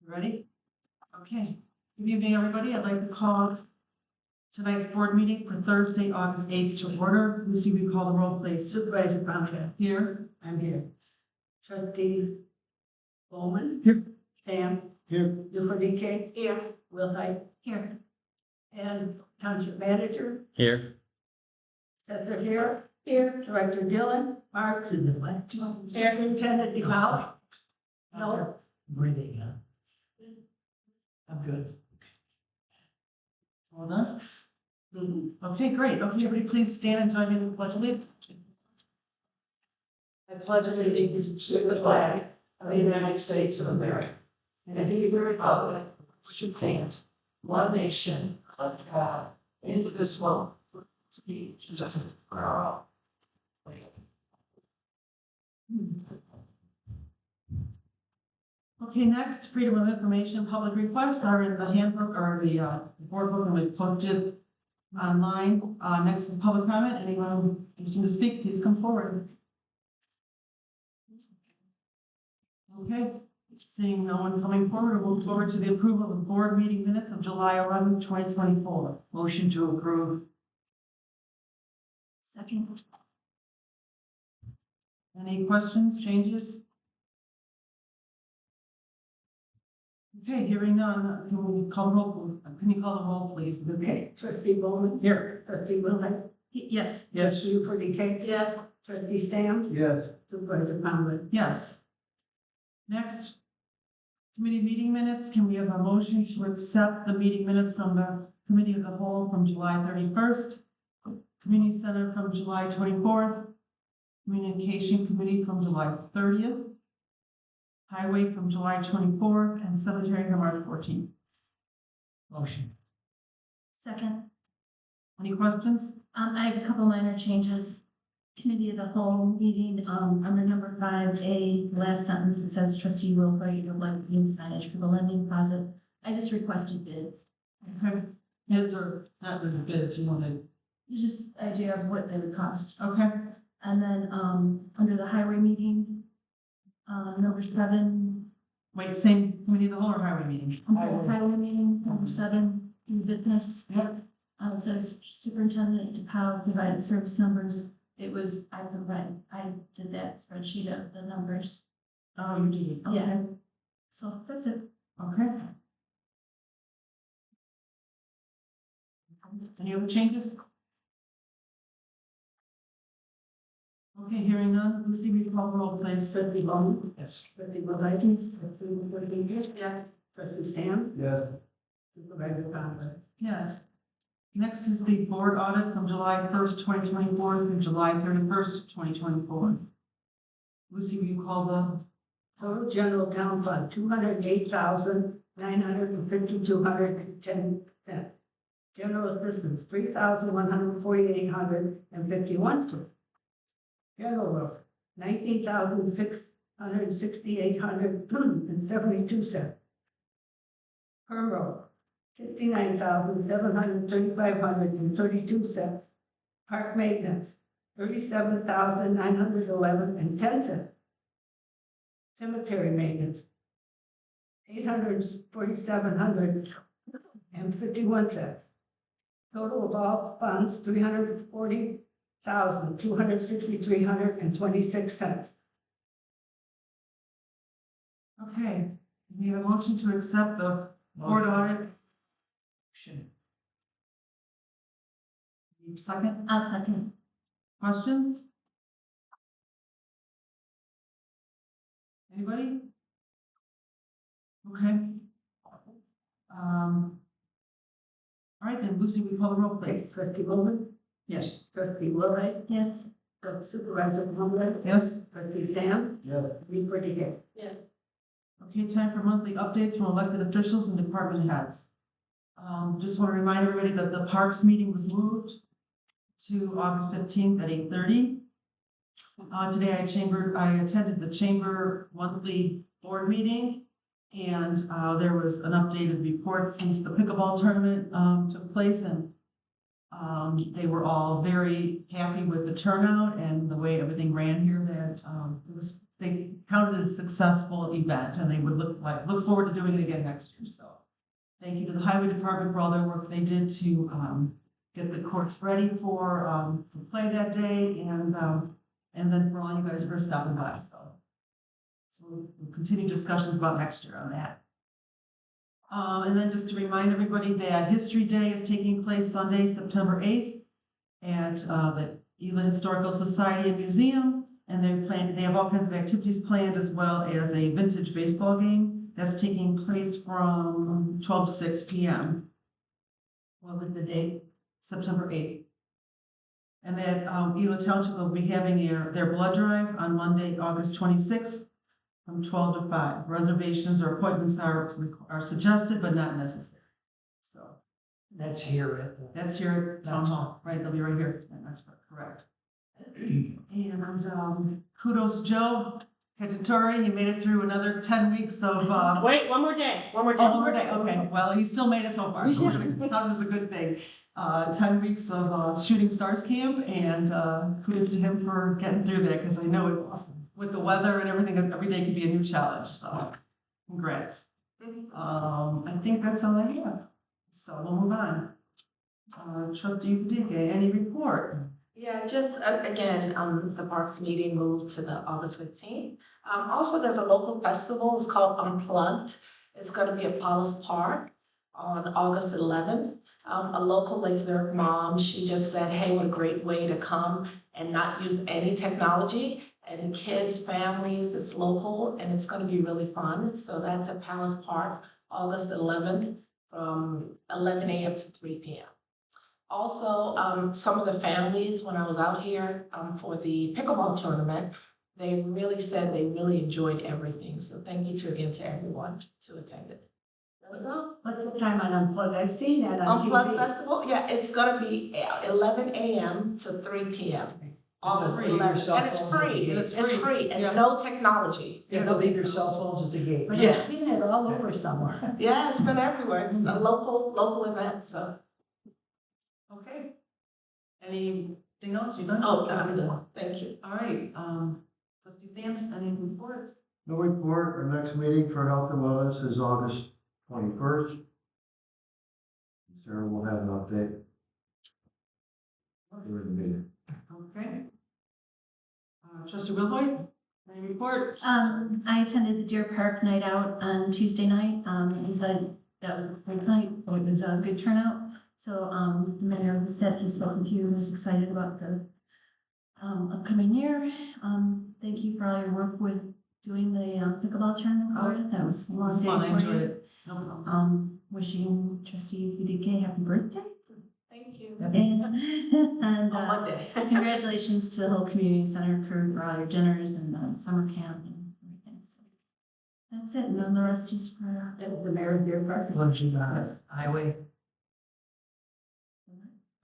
Ready? Okay. Good evening, everybody. I'd like to call tonight's board meeting for Thursday, August 8th to order. Lucy, we call the roll, please. Supervisor Conrad. Here. I'm here. Trustees Bowman. Here. Sam. Here. Dufordike. Here. Will Hyde. Here. And Township Manager. Here. Assessor here. Here. Director Dillon. Marks in the black. Superintendent DeMau. No. Breathing, huh? I'm good. All done? Okay, great. Okay, everybody please stand and join me in the pledge of allegiance. I pledge allegiance to the flag of the United States of America and to the republic which stands one nation under God, indivisible, with liberty and justice for all. Okay, next, freedom of information, public requests are in the handbook or the board book, and we posted online. Next is public comment. Anyone wishing to speak, please come forward. Okay, seeing no one coming forward, we'll move forward to the approval of the board meeting minutes of July 11th, 2024. Motion to approve. Second. Any questions, changes? Okay, hearing none, can we call the roll? Can you call the roll, please? Okay, trustee Bowman. Here. Trustee Willett. Yes. Yes. Trustee Dufordike. Yes. Trustee Sam. Yes. Supervisor Conrad. Yes. Next, committee meeting minutes. Can we have a motion to accept the meeting minutes from the committee of the whole from July 31st, community center from July 24th, communication committee from July 30th, highway from July 24th, and cemetery from March 14th. Motion. Second, Any questions? I have a couple minor changes. Committee of the whole meeting, under number 5A, last sentence, it says trustee will write would like new signage for the lending closet. I just requested bids. Okay. Bids or not the bids, you wanted. Just idea of what they would cost. Okay. And then, under the highway meeting, number 7, Wait, same committee of the whole or highway meeting? highway meeting, number 7, new business. Yep. It says superintendent DePau provided service numbers. I did that spreadsheet of the numbers. Oh, you did. Okay. Yeah. So that's it. Okay. Any other changes? Okay, hearing none. Lucy, we call the roll, please. Trustee Bowman. Yes. Trustee Willett. Trustee Dufordike. Yes. Trustee Sam. Yes. Supervisor Conrad. Yes. Next is the board audit from July 1st, 2024 through July 31st, 2024. Lucy, will you call the? Total general town fund, $208,950,210. General assistance, $3,148.51. General road, $19,668.72. Perm road, $69,735.32. Park maintenance, $37,911.10. Cemetery maintenance, $847.51. Total of all funds, $340,263.26. Okay, we have a motion to accept the board audit. Need a second? I'll second. Questions? Anybody? Okay. All right, then Lucy, we call the roll, please. Trustee Bowman. Yes. Trustee Willett. Yes. Supervisor Conrad. Yes. Trustee Sam. Yes. Dufordike. Yes. Okay, time for monthly updates from elected officials and department heads. Just want to remind everybody that the parks meeting was moved to August 15th at 8:30. Today I attended the chamber monthly board meeting, and there was an updated report since the pickleball tournament took place, and they were all very happy with the turnout and the way everything ran here. That they counted as a successful event, and they would look forward to doing it again next year, so. Thank you to the highway department for all their work they did to, get the courts ready for play that day, and then for all you guys for stopping by, so. So we'll continue discussions about next year on that. And then just to remind everybody that History Day is taking place Sunday, September 8th at the Ela Historical Society and Museum. And they have all kinds of activities planned, as well as a vintage baseball game that's taking place from 12 to 6 p.m. What was the date? September 8th. And that Ela Township will be having their blood drive on Monday, August 26th from 12 to 5. Reservations or appointments are suggested, but not necessary. So That's here at the. that's here at Town Hall, right? They'll be right here. And that's correct. And kudos to Joe Cacciatore. You made it through another 10 weeks of. Wait, one more day, one more day. Oh, one more day. Okay. Well, you still made it so far, so we're gonna count it as a good thing. 10 weeks of Shooting Stars Camp, and kudos to him for getting through that, because I know it awesome. With the weather and everything, every day could be a new challenge, so congrats. I think that's all I have, so we'll move on. Trustee Udike, any report? Yeah, just again, the Parks meeting moved to the August 15th. Also, there's a local festival, it's called Unplugged. It's gonna be at Paulus Park on August 11th. A local Lake Zurich mom, she just said, hey, what a great way to come and not use any technology. And kids, families, it's local, and it's gonna be really fun. So that's at Palace Park, August 11th, from 11 a.m. to 3 p.m. Also, some of the families, when I was out here for the pickleball tournament, they really said they really enjoyed everything. So thank you again to everyone to attend it. That was all. What's the time on Unplugged? I've seen that on TV. Unplugged Festival, yeah, it's gonna be 11 a.m. to 3 p.m. August leave your 11th, cell and it's phones at the free. gate. It's free, and Yeah. no technology. You have to leave your cell phones at the gate. But Yeah. I've seen it all over somewhere. Yeah, it's been everywhere. It's a local event, so. Okay. Anything else? You done? Oh, no, I'm done. Thank you. All right, Trustee Sams, any report? No report. Our next meeting for health and wellness is August 21st. Sarah will have an update during the meeting. Okay. Trustee Wilhoit, any report? I attended the Deer Park Night Out on Tuesday night. It was that was a great night. It was a good turnout. So, the mayor said he spoke with you and was excited about the upcoming year. Thank you for all your work with doing the pickleball tournament. Gloria. That was a long It's day fun, I for enjoyed you. it. No problem. Wishing Trustee UDK happy birthday. Thank you. And On Monday. congratulations to the whole community center crew for all your dinners and summer camp and everything. So that's it. And then the rest is for That was the mayor of Deer Park. Lunch and highway,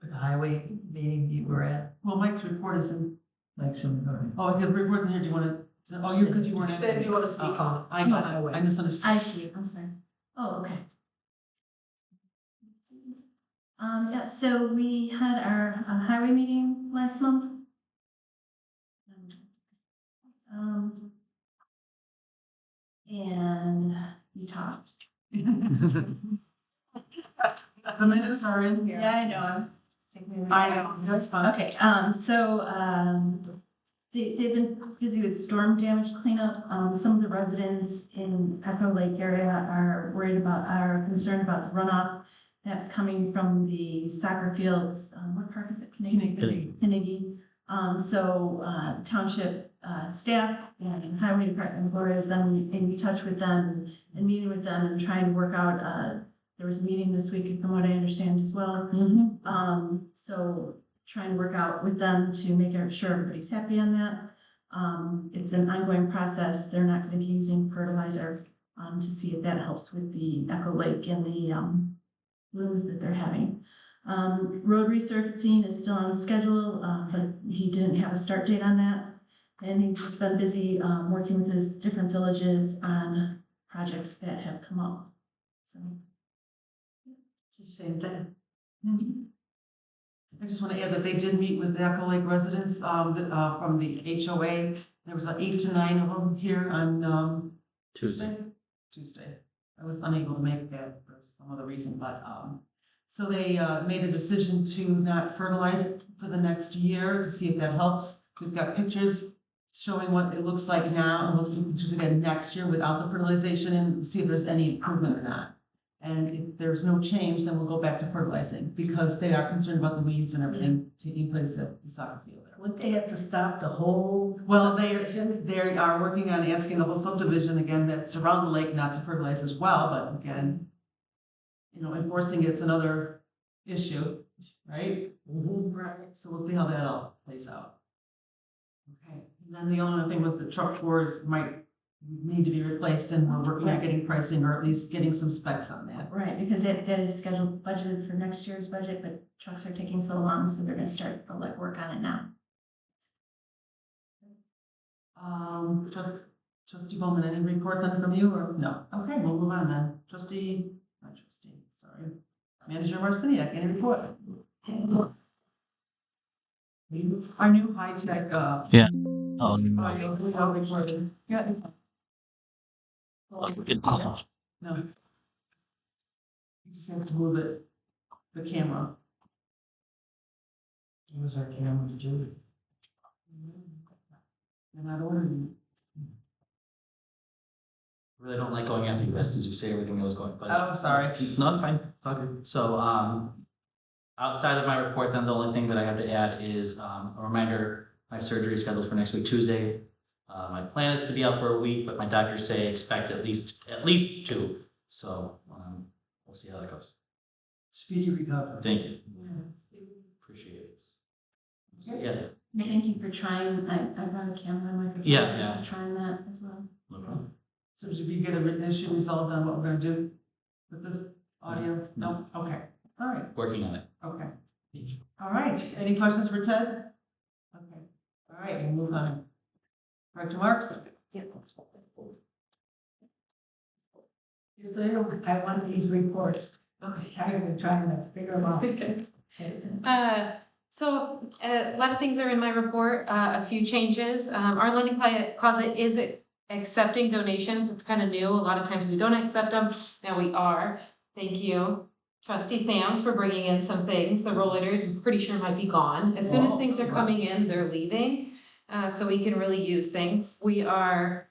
the highway meeting you were at, Well, Mike's report is in, like some, oh, his report in here, do you want to, oh, you, because you weren't. You said you want to speak on it. I got it, I misunderstood. I see. I'm sorry. Oh, okay. Yeah, so we had our highway meeting last month. And we talked. The minutes are in here. Yeah, I know. I'm taking me. I know, that's fine. Okay, they've been busy with storm damage cleanup. Some of the residents in Echo Lake area are concerned about the runoff that's coming from the soccer fields. What park is it? Carnegie. Township staff and highway department, Gloria has been in touch with them and meeting with them and trying to work out, there was a meeting this week, from what I understand as well. So trying to work out with them to make sure everybody's happy on that. It's an ongoing process. They're not going to be using fertilizer to see if that helps with the Echo Lake and the blooms that they're having. Road resurfacing is still on schedule, but he didn't have a start date on that. And he's just been busy working with his different villages on projects that have come up. So, Just same thing. I just want to add that they did meet with the Echo Lake residents from the HOA There was 8 to 9 of them here on, Tuesday. Tuesday. I was unable to make that for some other reason, but, so they, made a decision to not fertilize it for the next year to see if that helps. We've got pictures showing what it looks like now, and we'll do pictures again next year without the fertilization and see if there's any improvement or not. And if there's no change, then we'll go back to fertilizing, because they are concerned about the weeds and everything taking place at the soccer field there. Would they have to stop the whole? Well, they are working on asking the whole subdivision again that's around the lake not to fertilize as well, but again, you know, enforcing it's another issue, right? Right. So we'll see how that all plays out. Okay, and then the only other thing was the truck fours might need to be replaced, and we're working on getting pricing, or at least getting some specs on that. Right, because that is scheduled, budgeted for next year's budget, but trucks are taking so long, so they're gonna start the work on it now. Trustee Bowman, any report then from you, or no? Okay, we'll move on then. Sorry. Manager Marciniak, any report? Our new high-tech, Yeah. audio, we all recorded. Yeah. No. You just have to move it, the camera. Use our camera to do it. They're not ordering. Really don't like going after you, as you say everything that was going, but. Oh, sorry. It's not fine. Okay. So, outside of my report, then the only thing that I have to add is, a reminder, my surgery is scheduled for next week, Tuesday. My plan is to be out for a week, but my doctors say expect at least 2. So, we'll see how that goes. Speedy recovery. Thank you. Appreciate it. So, yeah. Thank you for trying, I brought a camera and microphone. Yeah, Thanks yeah. for trying that as well. No problem. So did we get a written issue resolved on what we're gonna do with this audio? No? Okay, all right, Working on it. okay. All right, any questions for Ted? Okay, all right, we'll move on. Director Marks? Just so you know, I want these reports. Okay. I've been trying to figure them out. So a lot of things are in my report, a few changes. Our lending closet is accepting donations. It's kind of new. A lot of times we don't accept them. Now we are. Thank you, Trustee Sams, for bringing in some things. The rollators, I'm pretty sure might be gone. As soon as things are coming in, they're leaving. So we can really use things. We are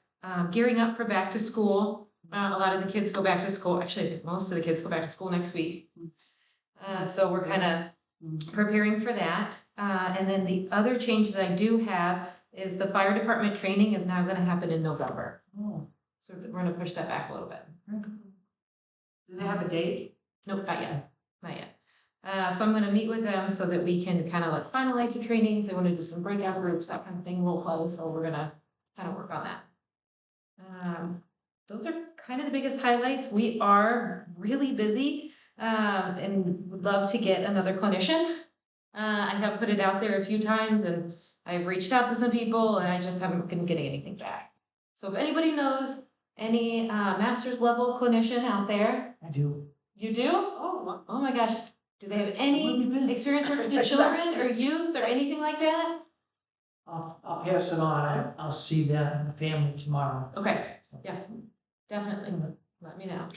gearing up for back to school. A lot of the kids go back to school. Actually, most of the kids go back to school next week. So we're kind of preparing for that. And then the other change that I do have is the fire department training is now gonna happen in November. Oh, So we're gonna push that back a little bit. Do they have a date? Nope, not yet, not yet. So I'm gonna meet with them so that we can kind of like finalize the trainings. They wanna do some breakout groups, that kind of thing, role play, so we're gonna kind of work on that. Those are kind of the biggest highlights. We are really busy, and would love to get another clinician. I have put it out there a few times and I've reached out to some people and I just haven't been getting anything back. So if anybody knows any master's level clinician out there, I do. you do? Oh my gosh. Do they have any experience working with children or youth or anything like that? I'll pass it on. I'll see them, the family tomorrow. Okay, yeah, definitely. Let me know.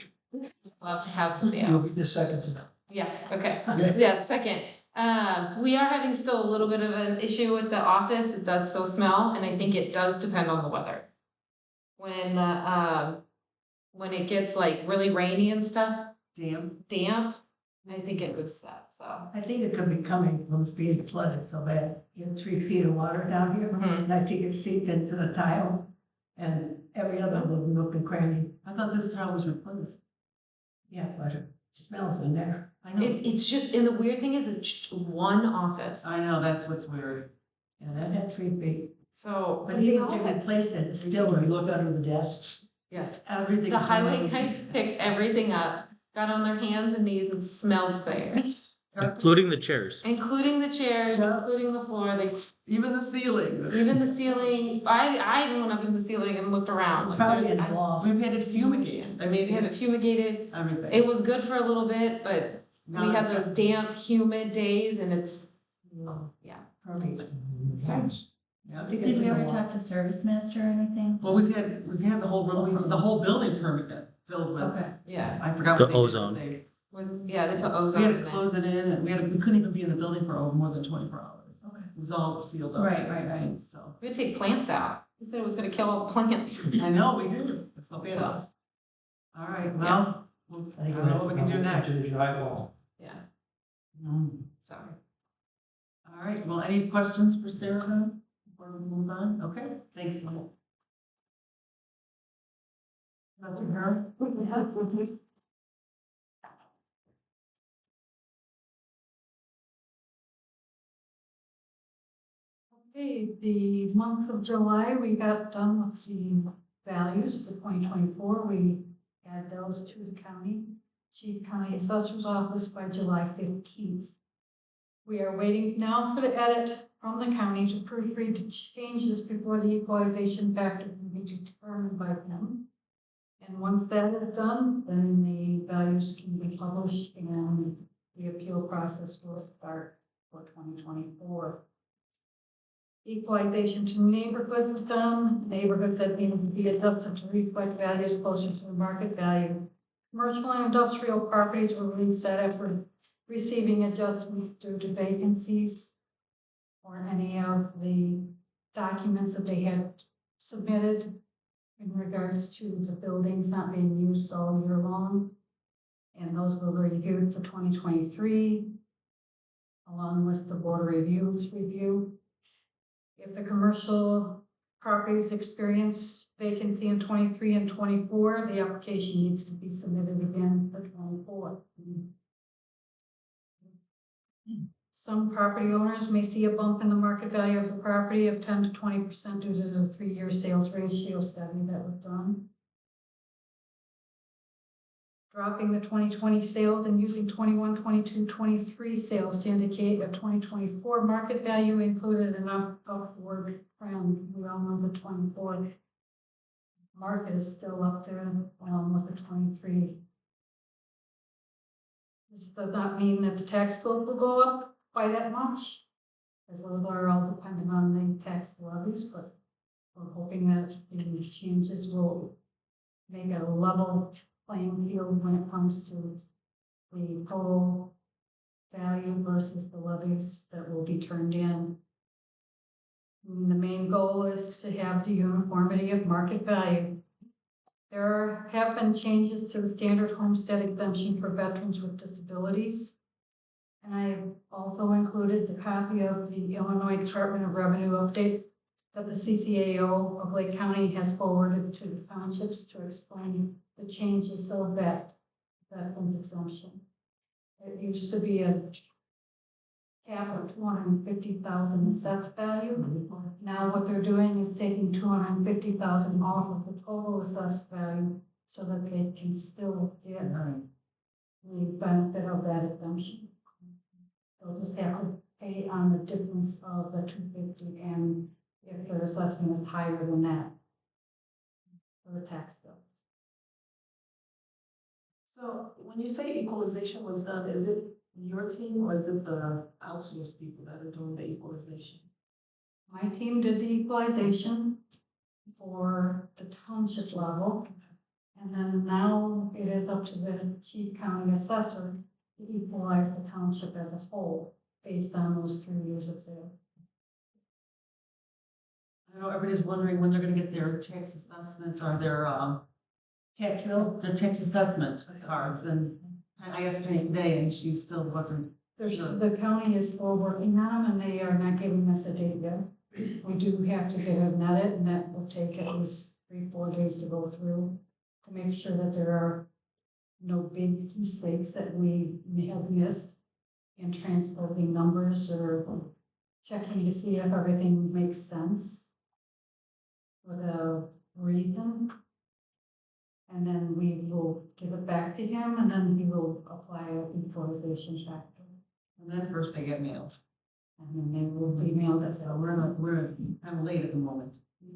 Love to have somebody You'll else. be the second to know. Yeah, okay. Yeah, second. We are having still a little bit of an issue with the office. It does still smell, and I think it does depend on the weather. When it gets like really rainy and stuff, damp, I think it moves up, so. I think it could be coming from being flooded so bad. You have 3 feet of water down here, Mhm. and I think it seeped into the tile and every other little nook and cranny. I thought this tile was replaced. Yeah, but it smells in there. I know, It's just, and the weird thing is, it's just one office. I know, that's what's weird. And that had 3 feet. So, But they even all if you had, replace it, it's still, Can we look under the desks? yes. Everything. The highway guys picked everything up, got on their hands and knees and smelled things, Including the chairs. including the chairs, including the floor, Even the ceiling. even the ceiling. I even went up in the ceiling and looked around. Like, probably there's, involved. We've had it fumigated, I mean, we have it fumigated. everything. It was good for a little bit, but Now we had they've those got- damp, humid days and it's, yeah. Hermes. Sorry. Yeah, Did we ever talk to Service Master or anything? Well, we've had the whole building permit filled with, Okay. Yeah, I forgot The what they did. ozone. yeah, they put We ozone had in to it. close it in, and we couldn't even be in the building for more than 24 hours. Okay. It was all sealed up. Right. So, We would take plants out. He said it was gonna kill all the plants. I know, we do. That's so bad. So, All right, well, I don't know what we can do next. To the drywall. yeah, Mm. so. All right, well, any questions for Sarah then, before we move on? Okay, thanks, Lynn. Nothing, her? Okay, the month of July, we got done with the values for 2024. We add those to the Chief County Assessor's Office by July 15th. We are waiting now for the edit from the county to proofread the changes before the equalization factor can be determined by them. And once that is done, then the values can be published and the appeal process will start for 2024. Equalization to neighborhoods done, neighborhoods that need to be adjusted to reflect values closer to the market value. Commercial and industrial properties were reset after receiving adjustments due to vacancies or any of the documents that they had submitted in regards to the buildings not being used all year long. And those were reviewed for 2023, along with the board reviews review. If the commercial properties experience vacancy in 23 and 24, the application needs to be submitted again for 24. Some property owners may see a bump in the market value of the property of 10 to 20% due to the 3-year sales ratio study that was done. Dropping the 2020 sales and using 21, 22, 23 sales to indicate a 2024 market value included an upward trend. We all know the 24 market is still up there along with the 23. This does not mean that the tax bills will go up by that much, as those are all dependent on the tax levies, but we're hoping that the changes will make a level playing field when it comes to the total value versus the levies that will be turned in. And the main goal is to have the uniformity of market value. There have been changes to the standard homestead exemption for veterans with disabilities. And I have also included the copy of the Illinois Department of Revenue update that the CCAO of Lake County has forwarded to the townships to explain the changes of that veterans exemption. It used to be a cap of 250,000 assessed value. Now what they're doing is taking 250,000 off of the total assessed value so that they can still get the benefit of that exemption. They'll just have to pay on the difference of the 250 and if their assessment is higher than that for the tax bill. So when you say equalization was done, is it your team or is it the outsourced people that are doing the equalization? My team did the equalization for the township level. And then now it is up to the chief county assessor to equalize the township as a whole based on those 3 years of sales. I know everybody's wondering when they're gonna get their tax assessment or their, tax bill, their tax assessment cards, and I asked Penny today, and she still wasn't. The county is still working on them, and they are not giving us a date yet. We do have to get an edit, and that will take at least 3-4 days to go through to make sure that there are no big mistakes that we may have missed in transposing numbers or checking to see if everything makes sense with a reason. And then we will give it back to him, and then he will apply an equalization factor. And then first they get mailed. And then they will be mailed at So we're kind of late at the moment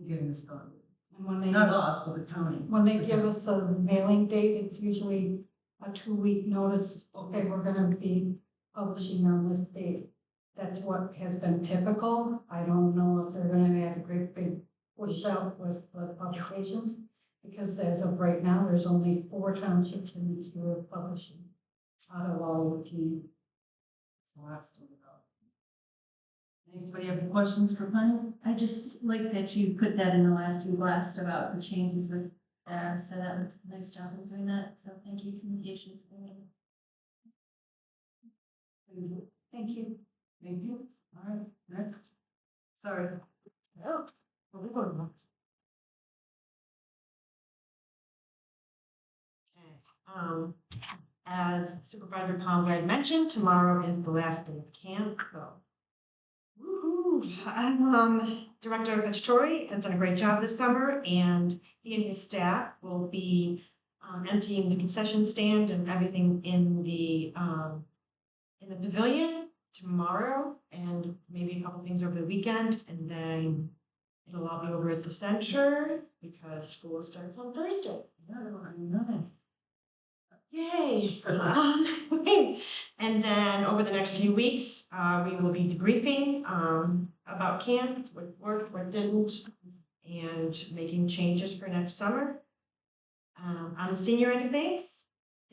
getting this done. And when they, Not us, but the county. when they give us a mailing date, it's usually a 2-week notice. Okay, we're gonna be publishing on this date. that's what has been typical. I don't know if they're gonna have a great big push out with the publications, because as of right now, there's only 4 townships in the queue of publishing out of all 18. So that's still go. Anybody have any questions for Penny? I just like that you put that in the last two blasts about the changes with there, so that was a nice job of doing that, so thank you, communications. Thank you. Thank you. All right, next. Sorry. Oh, well, we go next. Okay, as Supervisor Conrad mentioned, tomorrow is the last day of camp, so. Woo-hoo. Director Cacciatore has done a great job this summer, and he and his staff will be emptying the concession stand and everything in the pavilion tomorrow, and maybe a couple things over the weekend, and then it'll all be over at the center because school starts on Thursday. Yeah, I know. Yay! And then over the next few weeks, we will be debriefing about camp, what worked, what didn't, and making changes for next summer. On the senior end of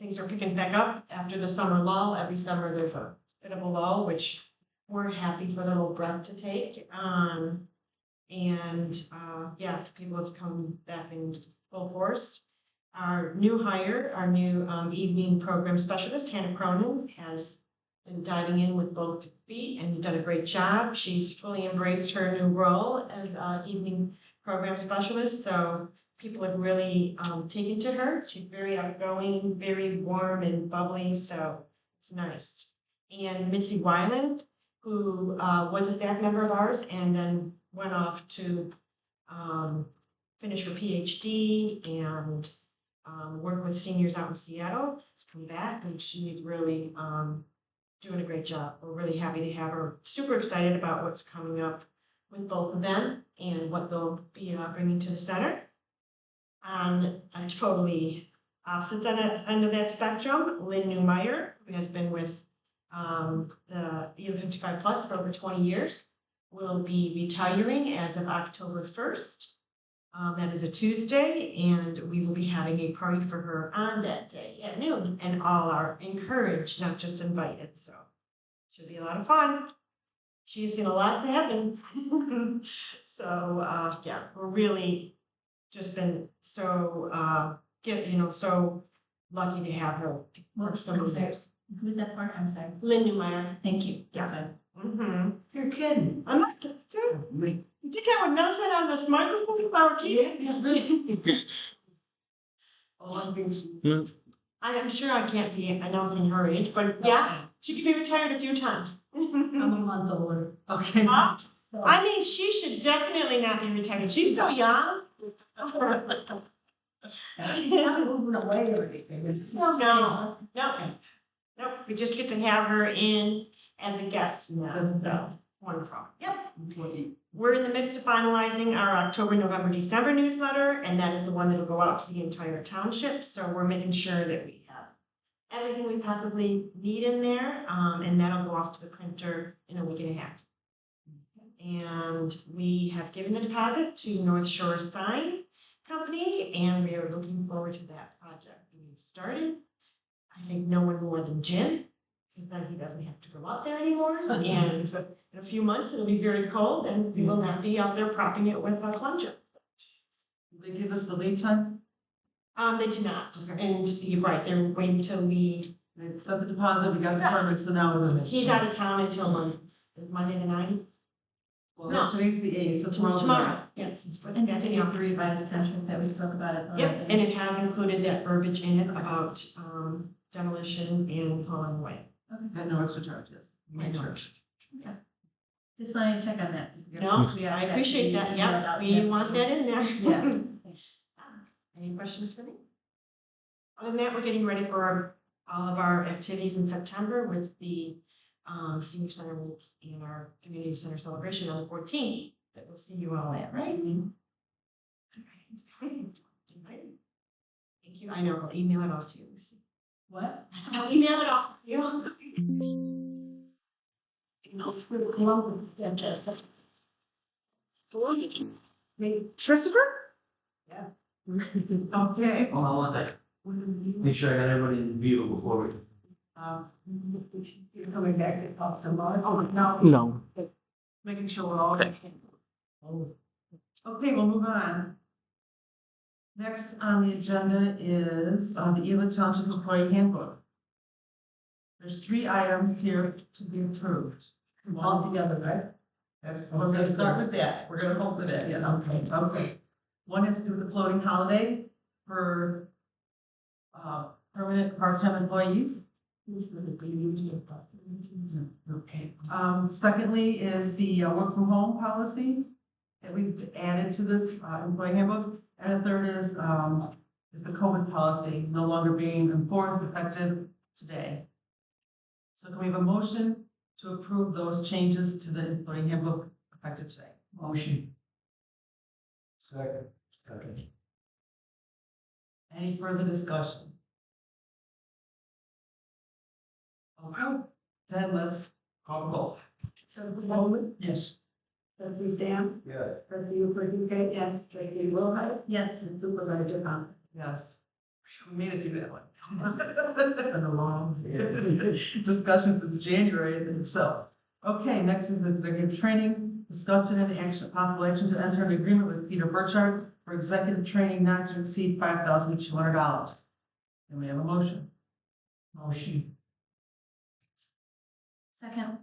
things are picking back up after the summer lull. Every summer there's a bit of a lull, which we're happy for the little breath to take. Yeah, people have come back in full force. Our new hire, our new evening program specialist, Hannah Cronin, has been diving in with both feet and done a great job. She's fully embraced her new role as evening program specialist, so people have really taken to her. She's very outgoing, very warm and bubbly, so it's nice. And Mitzi Weiland, who was a staff member of ours and then went off to finish her PhD and work with seniors out in Seattle, has come back, and she's really doing a great job. We're really happy to have her. Super excited about what's coming up with both of them and what they'll be bringing to the center. On a totally opposite end of that spectrum, Lynn Newmeyer, who has been with the Ela 55 Plus for over 20 years, will be retiring as of October 1st. That is a Tuesday, and we will be having a party for her on that day at noon, and all are encouraged, not just invited, so should be a lot of fun. She's seen a lot happen. So, yeah, we're really just been so, so lucky to have her What for was so many that? years. Who's that part? I'm sorry. Lynn Newmeyer. Thank you. Yeah. Sorry. Mm-hmm. You're kidding. I'm not, dude, you think I would notice that on this microphone if I were kidding? Oh, I'm being. I am sure I can't be announcing her age, but yeah, she could be retired a few times. I'm a month older. Okay. Huh? I mean, she should definitely not be retired. She's so young. She's not moving away or anything. No. Nope. We just get to have her in as a guest now. So wonderful. Yep. We're in the midst of finalizing our October, November, December newsletter, and that is the one that will go out to the entire township. So we're making sure that we have everything we possibly need in there, and that'll go off to the printer in a week and a half. And we have given the deposit to North Shore Sign Company, and we are looking forward to that project being started. I think no one more than Jim, because then he doesn't have to go out there anymore. And in a few months, it'll be very cold, and we will not be out there propping it with a plunger. Did they give us the lead time? They do not, and you're right, they're waiting till They set the deposit, we got the permit, so now it's just. he's out of town until Monday the 9th. Well, No. today's the 8th, so tomorrow's. Tomorrow, yeah. And did you agree by this contract that we spoke about it? Yes, and it has included that verbiage in it about demolition and hauling away. At no extra charges. I know. Just wanted to check on that. No, We I asked that appreciate to that, be yeah, without we that. want that in there. Yeah. Any questions for me? Other than that, we're getting ready for all of our activities in September with the Senior Center Week and our Community Center Celebration on the 14th. That we'll see you all at, right? Thank you, I know, I'll email it off to you, Lucy. What? I'll email it off to you. Christopher? Okay, Hold on one second. Make sure I got everybody in view before we. You're coming back to talk some more? oh, no, No. making sure we're all. Okay, we'll move on. Next on the agenda is the Ela Township Employee Handbook. There's 3 items here to be approved. All together, right? That's, we're gonna start with that. We're gonna hold with that, yeah. Okay. One has to do with the floating holiday for permanent part-time employees. Okay. Secondly is the work from home policy that we've added to this employee handbook. And the third is the COVID policy no longer being enforced effective today. So can we have a motion to approve those changes to the employee handbook effective today? Motion. Second. Any further discussion? Okay, then let's call the roll. Trustee Bowman? Yes. Trustee Sam? Yes. Trustee Uberton? Yes. Trustee Wilhite? Yes. And Supervisor Thomas? Yes. We made it through that one. And along. Discussion since January, and so. Okay, next is executive training, discussion and action, possible action to enter an agreement with Peter Burchard for executive training not to exceed $5,200. And we have a motion. Motion. Second.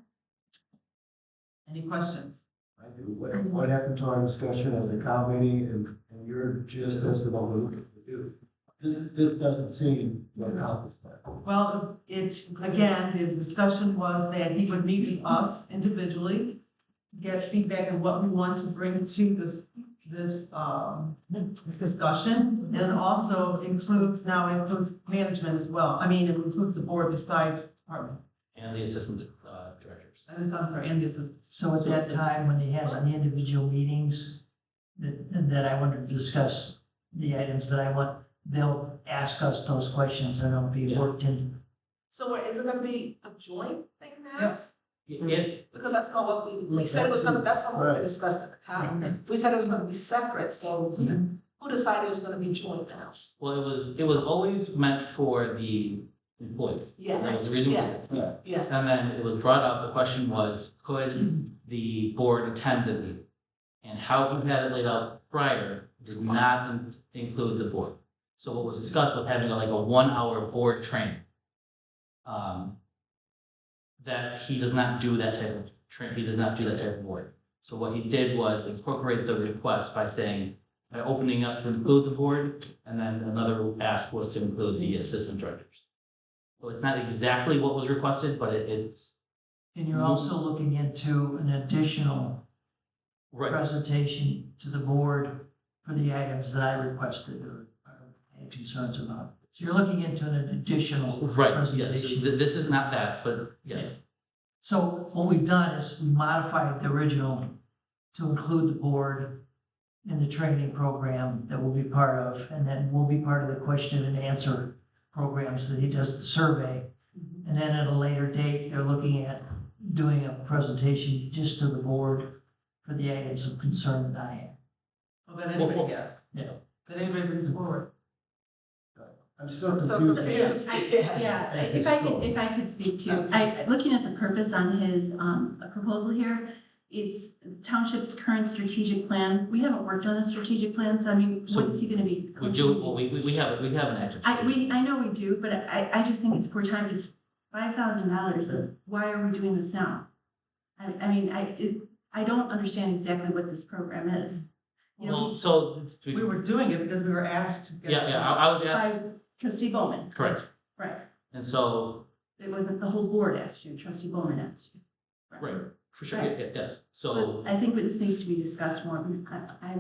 Any questions? I do. What happened to our discussion at the cow meeting and you're just as the one we're looking to do? This doesn't seem to accomplish that. Well, again, the discussion was that he would meet with us individually, get feedback on what we want to bring to this discussion. And it also includes management as well. I mean, it includes the board besides department. And the assistant directors. And I'm sorry, and this is, So at that time, when he has the individual meetings, that I want to discuss the items that I want, they'll ask us those questions and it'll be Yeah. worked in. So is it gonna be a joint thing now? yes, If, Because that's not what we said it was gonna, that's not what Right. we discussed at the time. We said it was gonna be separate, so who decided it was gonna be joint now? well, it was always meant for the employee. That was the reason. Yes, yes. And then it was brought up, the question was, could the board attend the meeting? And how we had it laid out prior did not include the board. So what was discussed was having like a 1-hour board training. That he does not do that type of he did not do that type of work. So what he did was incorporate the request by saying, by opening up to include the board, and then another ask was to include the assistant directors. So it's not exactly what was requested, but it's. And you're also looking into an additional Right, presentation to the board for the items that I requested or had concerns about. So you're looking into an additional right, yes, presentation. this is not that, but yes. So what we've done is we modified the original to include the board in the training program that we'll be part of, and then we'll be part of the question and answer programs that he does the survey. And then at a later date, they're looking at doing a presentation just to the board for the items of concern that I have. well, then anybody gets. Yeah. Then anybody brings forward. I'm still So confused. Yeah, if I could speak to, looking at the purpose on his, proposal here, it's township's current strategic plan. We haven't worked on a strategic plan, so I mean, what is he gonna be? We do, well, we have an active. I know we do, but I just think it's poor time. It's $5,000. Why are we doing this now? I don't understand exactly what this program is. You know, Well, so. We were doing it because we were asked to get. Yeah, I was asked, by trustee Bowman. correct, Right. and so, It wasn't the whole board asked you, trustee Bowman asked you. right, for sure, Right. yes, so. But I think this needs to be discussed more. I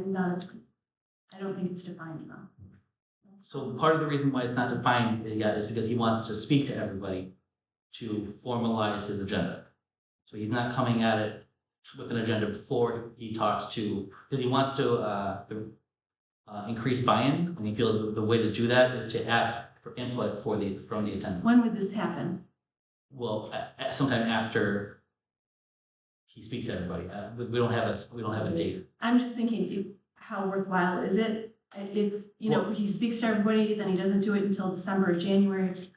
don't think it's defined enough. So part of the reason why it's not defined yet is because he wants to speak to everybody to formalize his agenda. So he's not coming at it with an agenda before he talks to, because he wants to increase buy-in, and he feels that the way to do that is to ask for input from the attendants. When would this happen? Well, sometime after he speaks to everybody. We don't have a date. I'm just thinking, how worthwhile is it? If, you know, he speaks to everybody, then he doesn't do it until December or January.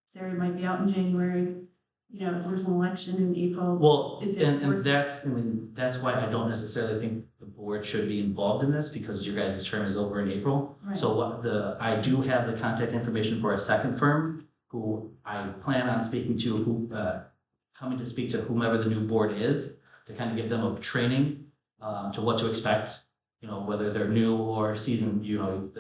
Sarah might be out in January, you know, if there's an election in April. Well, Is it worth- and that's why I don't necessarily think the board should be involved in this, because your guys' term is over in April. Right. So I do have the contact information for a second firm who I plan on speaking to, who, coming to speak to whomever the new board is, to kind of give them a training, to what to expect, you know, whether they're new or seasoned, you know,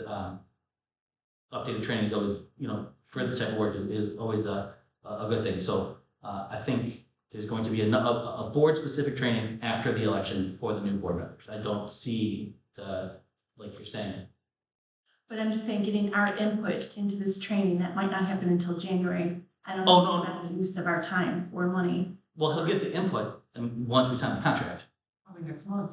updated training is always, you know, for this type of work is always a good thing. So, I think there's going to be a board-specific training after the election for the new board members. I don't see like you're saying. But I'm just saying, getting our input into this training, that might not happen until January. I don't Oh, know if no. it's the best use of our time or money. Well, he'll get the input and once we sign the contract. Probably next month.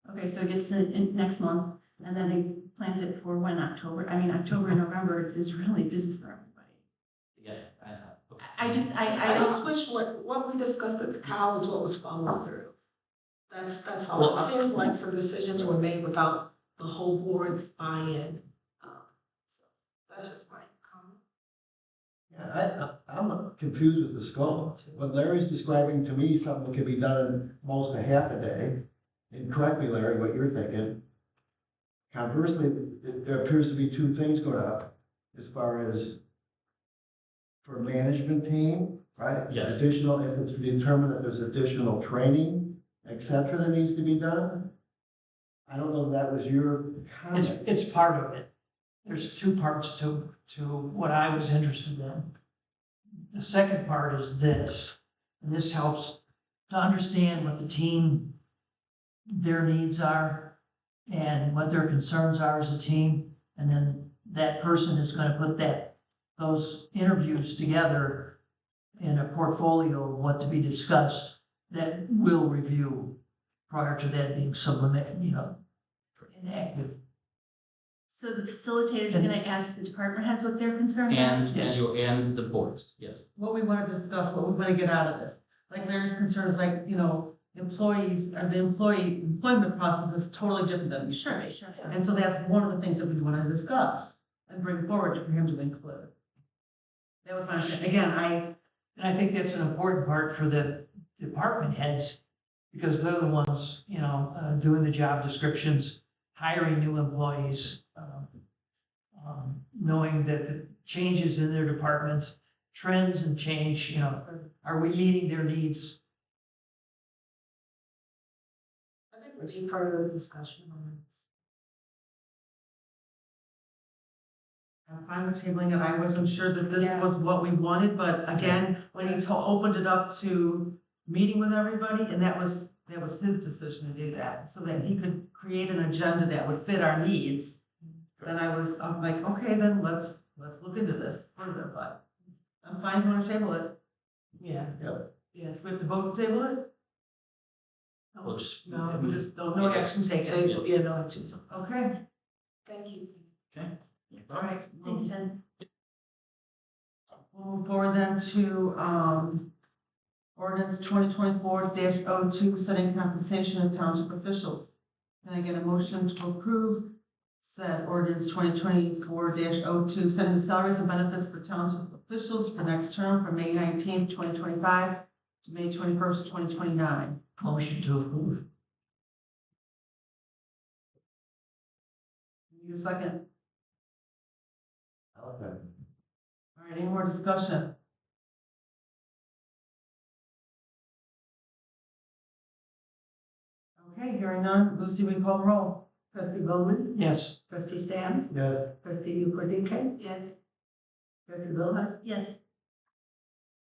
Okay, so it gets in next month, and then he plans it for when October, I mean, October and November is really busy for everybody. Yeah, I just I don't. just wish what we discussed at the cow was what was followed through. That's all. Well, It seems like some decisions were made without the whole board's buy-in. So that's just my comment. Yeah, I'm confused with the scope. When Larry's describing to me something that could be done in almost a half a day, and correct me, Larry, what you're thinking. Conversely, there appears to be two things going up as far as for management team, right? Yes. Additional, if it's determined that there's additional training, et cetera, that needs to be done. I don't know if that was your comment. It's part of it. There's two parts to what I was interested in. The second part is this, and this helps to understand what the team, their needs are and what their concerns are as a team. And then that person is gonna put those interviews together in a portfolio of what to be discussed that we'll review prior to that being enacted. So the facilitator's gonna ask the department heads what their concerns are? And the boards, yes. What we want to discuss, what we want to get out of this. Like Larry's concern is like, you know, employees, or the employment process is totally different than. Sure, sure. And so that's one of the things that we want to discuss and bring forward for him to include. That was my understanding. Again, And I think that's an important part for the department heads, because they're the ones, doing the job descriptions, hiring new employees, knowing that the changes in their departments, trends and change, are we meeting their needs? I think we need further discussion on this. I'm fine with tabling it. I wasn't sure that this Yeah. was what we wanted, but again, when he opened it up to meeting with everybody, and that was his decision to do that, so that he could create an agenda that would fit our needs. Then I'm like, okay, then let's look into this further, but I'm fine, you wanna table it? Yeah. Yep. Yes. We have to vote to table it? We'll just. No, we just don't, no action taken. Table, yeah, no action. Okay, Thank you. Okay. all right. Thanks, Jen. We'll move forward then to, ordinance 2024-02, setting compensation of township officials. Can I get a motion to approve said ordinance 2024-02, setting the salaries and benefits for township officials for next term from May 19th, 2025 to May 21st, 2029? Motion to approve. Need a second? Okay. All right, any more discussion? Okay, hearing none. Lucy, we call roll. Trustee Bowman, Yes. trustee Stan, Yes. trustee Yuko, Yes. trustee Wilhite, Yes.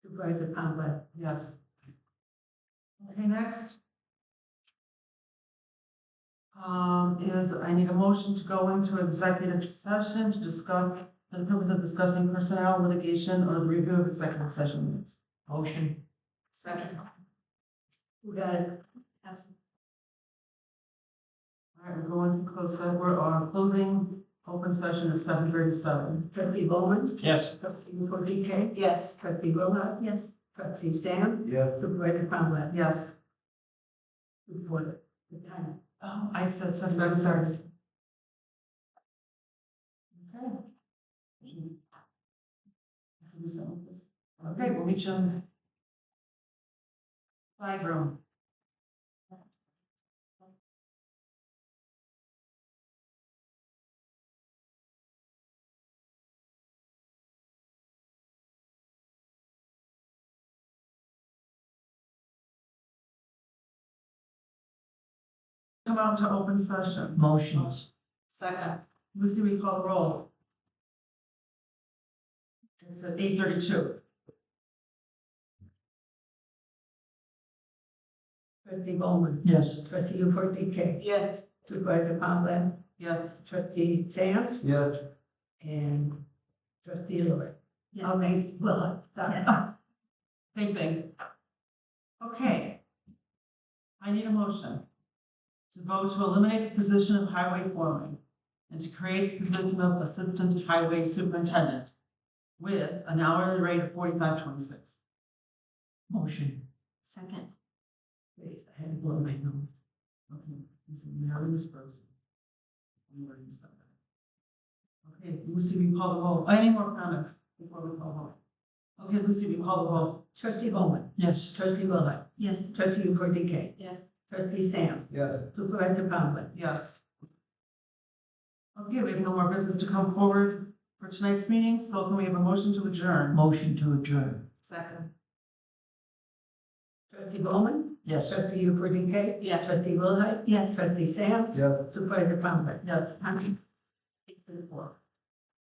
supervisor Conway. Yes. Okay, next. Is I need a motion to go into executive session to discuss, for the purpose of discussing personnel litigation or the review of executive session minutes. Motion. Second. Who got it? All right, we're going to close, we're on closing open session at 7:37. Trustee Bowman, Yes. trustee Yuko, Yes. trustee Wilhite, Yes. trustee Stan, Yes. supervisor Conway. Yes. before the time. Oh, I said 7:30. Okay. Okay, we'll meet you in the flag room. Come out to open session. Motions. Second. Lucy, we call the roll. It's at 8:32. Trustee Bowman, Yes. trustee Newport DK, Yes. supervisor Pavlik, Yes. trustee Sam, Yes. and trustee Lewis. Yeah. Okay, well, Yeah. Same thing. Okay. I need a motion to vote to eliminate the position of highway foreman and to create the position of assistant highway superintendent with an hourly rate of $45.26. Motion. Second. wait, I had to blow my nose. Okay, this is unanimous person. I'm going to stop that. Okay, Lucy, we call the roll. Any more comments before we call roll? Okay, Lucy, we call the roll. Trustee Bowman, Yes. trustee Willhite, Yes. trustee Newport DK, Yes. trustee Sam, Yes. supervisor Pavlik. Yes. Okay, we have no more business to come forward for tonight's meeting, so can we have a motion to adjourn? Motion to adjourn. Second. Trustee Bowman, Yes. trustee Newport DK, Yes. trustee Willhite, Yes. trustee Sam, Yes. supervisor Pavlik. Yes. 8:34.